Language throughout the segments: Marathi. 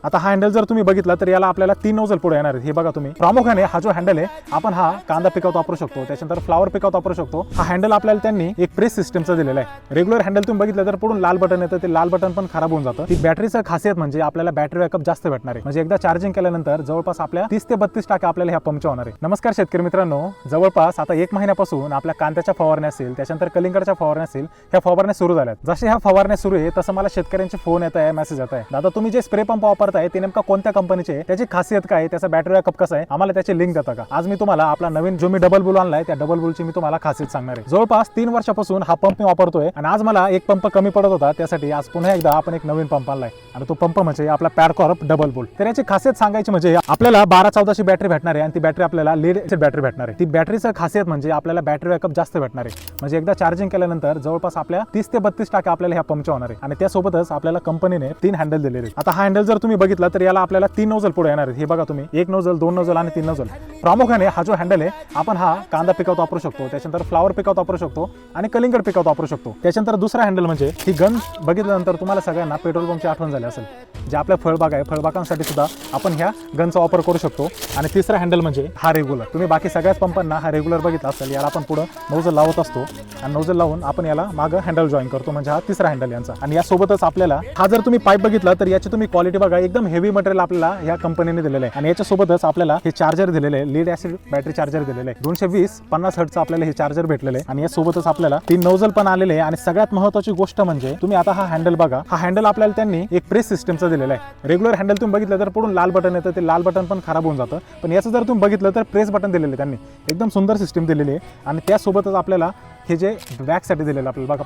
आता हा हँडल जर तुम्ही बघितला तर याला आपल्याला 3 नोझल पुढे येणार आहेत। हे बघा तुम्ही, प्रामुख्याने हा जो हँडल आहे आपण हा कांदा पिकावत वापरू शकतो, त्याच्यानंतर फ्लावर पिकावत वापरू शकतो। हा हँडल आपल्याला त्यांनी एक प्रेस सिस्टमचा दिलेला आहे। रेग्युलर हँडल तुम्ही बघितलं तर पुढून लाल बटन येतं, ते लाल बटन पण खराब होऊन जातं। ती बॅटरीचं खासियत म्हणजे आपल्याला बॅटरी बॅकअप जास्त भेटणार आहे, म्हणजे एकदा चार्जिंग केल्यानंतर जवळपास आपल्या 30 ते 32% आपल्याला ह्या पंपच्या होणार आहे। नमस्कार शेतकरी मित्रांनो, जवळपास आता 1 महिन्यापासून आपल्या कांद्याच्या फवारण्या असेल, त्याच्यानंतर कलिंगडच्या फवारण्या असेल, ह्या फवारण्या सुरू झाल्यात। जसे ह्या फवारण्या सुरू आहे तसं मला शेतकऱ्यांचे फोन येत आहे, मेसेज येत आहे, दादा तुम्ही जे स्प्रे पंप वापरताय ते नेमका कोणत्या कंपनीचे, त्याची खासियत काय, त्याचा बॅटरी बॅकअप कसा आहे, आम्हाला त्याची लिंक देता का। आज मी तुम्हाला आपला नवीन जो मी डबल बुल आणलाय त्या डबल बुलची मी तुम्हाला खासियत सांगणार आहे। जवळपास 3 वर्षापासून हा पंप मी वापरतोय आणि आज मला एक पंप कमी पडत होता, त्यासाठी आज पुन्हा एकदा आपण एक नवीन पंप आणलाय आणि तो पंप म्हणजे आपला पॅडकॉर्प डबल बुल। तर याची खासियत सांगायची म्हणजे आपल्याला 12-14ची बॅटरी भेटणार आहे आणि ती बॅटरी आपल्याला लीड एसिड बॅटरी भेटणार आहे। ती बॅटरीचं खासियत म्हणजे आपल्याला बॅटरी बॅकअप जास्त भेटणार आहे, म्हणजे एकदा चार्जिंग केल्यानंतर जवळपास आपल्या 30 ते 32% आपल्याला ह्या पंपच्या होणार आहे। आणि त्यासोबतच आपल्याला कंपनीने 3 हँडल दिलेले आहेत। आता हा हँडल जर तुम्ही बघितला तर याला आपल्याला 3 नोझल पुढे येणार आहेत। हे बघा तुम्ही, 1 नोझल, 2 नोझल आणि 3 नोझल। प्रामुख्याने हा जो हँडल आहे आपण हा कांदा पिकावत वापरू शकतो, त्याच्यानंतर फ्लावर पिकावत वापरू शकतो आणि कलिंगड पिकावत वापरू शकतो। त्याच्यानंतर दुसरा हँडल म्हणजे ही गन बघितल्यानंतर तुम्हाला सगळ्यांना पेट्रोल पंपची आठवण झाली असेल, जे आपल्या फळबाग आहे, फळबागांसाठी सुद्धा आपण ह्या गनचा वापर करू शकतो। आणि तिसरा हँडल म्हणजे हा रेग्युलर, तुम्ही बाकी सगळ्याच पंपांना हा रेग्युलर बघितला असेल, याला आपण पुढे नोझल लावत असतो आणि नोझल लावून आपण याला मागं हँडल जॉईन करतो, म्हणजे हा तिसरा हँडल यांचा। आणि यासोबतच आपल्याला हा जर तुम्ही पाईप बघितला तर याची तुम्ही क्वालिटी बघा, एकदम हेवी मटेरियल आपल्याला या कंपनीने दिलेलं आहे। आणि याच्यासोबतच आपल्याला हे चार्जर दिलेले आहे, लीड ऍसिड बॅटरी चार्जर दिलेले आहे, 220-50 हर्ट्जचं आपल्याला हे चार्जर भेटलेले आहे। आणि यासोबतच आपल्याला 3 नोझल पण आलेले आहे। आणि सगळ्यात महत्त्वाची गोष्ट म्हणजे तुम्ही आता हा हँडल बघा, हा हँडल आपल्याला त्यांनी एक प्रेस सिस्टमचा दिलेला आहे। रेग्युलर हँडल तुम्ही बघितलं तर पुढून लाल बटन येतं, ते लाल बटन पण खराब होऊन जातं, पण याचं जर तुम्ही बघितलं तर प्रेस बटन दिलेले त्यांनी, एकदम सुंदर सिस्टम दिलेली आहे। आणि त्यासोबतच आपल्याला हे जे बॅकसाठी दिलेलं आपल्याला बघा,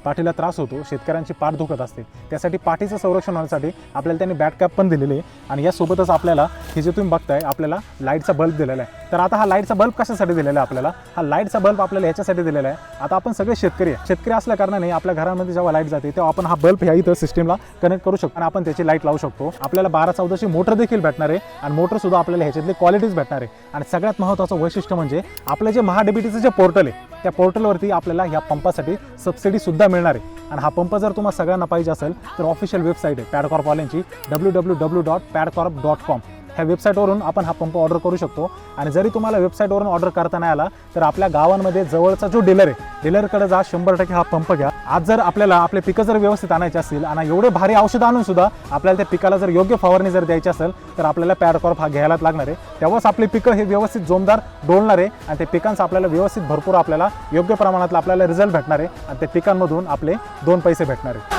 पाठीला त्रास होतो, शेतकऱ्यांची पाठ दुखत असते, त्यासाठी पाठीचं संरक्षण होण्यासाठी आपल्याला त्यांनी बॅट कॅप पण दिलेली आहे। आणि यासोबतच आपल्याला हे जे तुम्ही बघताय आपल्याला लाईटचा बल्ब दिलेला आहे। तर आता हा लाईटचा बल्ब कशासाठी दिलेला आहे आपल्याला, हा लाईटचा बल्ब आपल्याला ह्याच्यासाठी दिलेला आहे, आता आपण सगळे शेतकरी असल्या कारणाने आपल्या घरामध्ये जेव्हा लाईट जाते तेव्हा आपण हा बल्ब ह्या इथं सिस्टमला कनेक्ट करू शकतो आणि आपण त्याची लाईट लावू शकतो। आपल्याला 12-14ची मोटर देखील भेटणार आहे आणि मोटर सुद्धा आपल्याला ह्याच्यातली क्वालिटीज भेटणार आहे। आणि सगळ्यात महत्त्वाचं वैशिष्ट्य म्हणजे आपलं जे महाडीबीटीचं जे पोर्टल आहे त्या पोर्टलवरती आपल्याला ह्या पंपासाठी सबसिडी सुद्धा मिळणार आहे। आणि हा पंप जर तुम्हाला सगळ्यांना पाहिजे असेल तर ऑफिशियल वेबसाईट आहे पॅडकॉर्प वाल्यांची, www.padcorp.com, ह्या वेबसाईटवरून आपण हा पंप ऑर्डर करू शकतो। आणि जरी तुम्हाला वेबसाईटवरून ऑर्डर करता नाही आला तर आपल्या गावांमध्ये जवळचा जो डीलर आहे, डीलरकडे जा, 100% हा पंप घ्या। आज जर आपल्याला आपले पिकं जर व्यवस्थित आणायचे असतील आणि एवढे भारी औषध आणून सुद्धा आपल्याला त्या पिकाला जर योग्य फवारणी जर द्यायची असेल तर आपल्याला पॅडकॉर्प हा घ्यायलाच लागणार आहे, तेव्हाच आपले पिकं हे व्यवस्थित जोमदार डोलणार आहे आणि त्या पिकांचा आपल्याला व्यवस्थित भरपूर आपल्याला योग्य प्रमाणातला आपल्याला रिझल्ट भेटणार आहे आणि त्या पिकांमधून आपले 2 पैसे भेटणार आहे।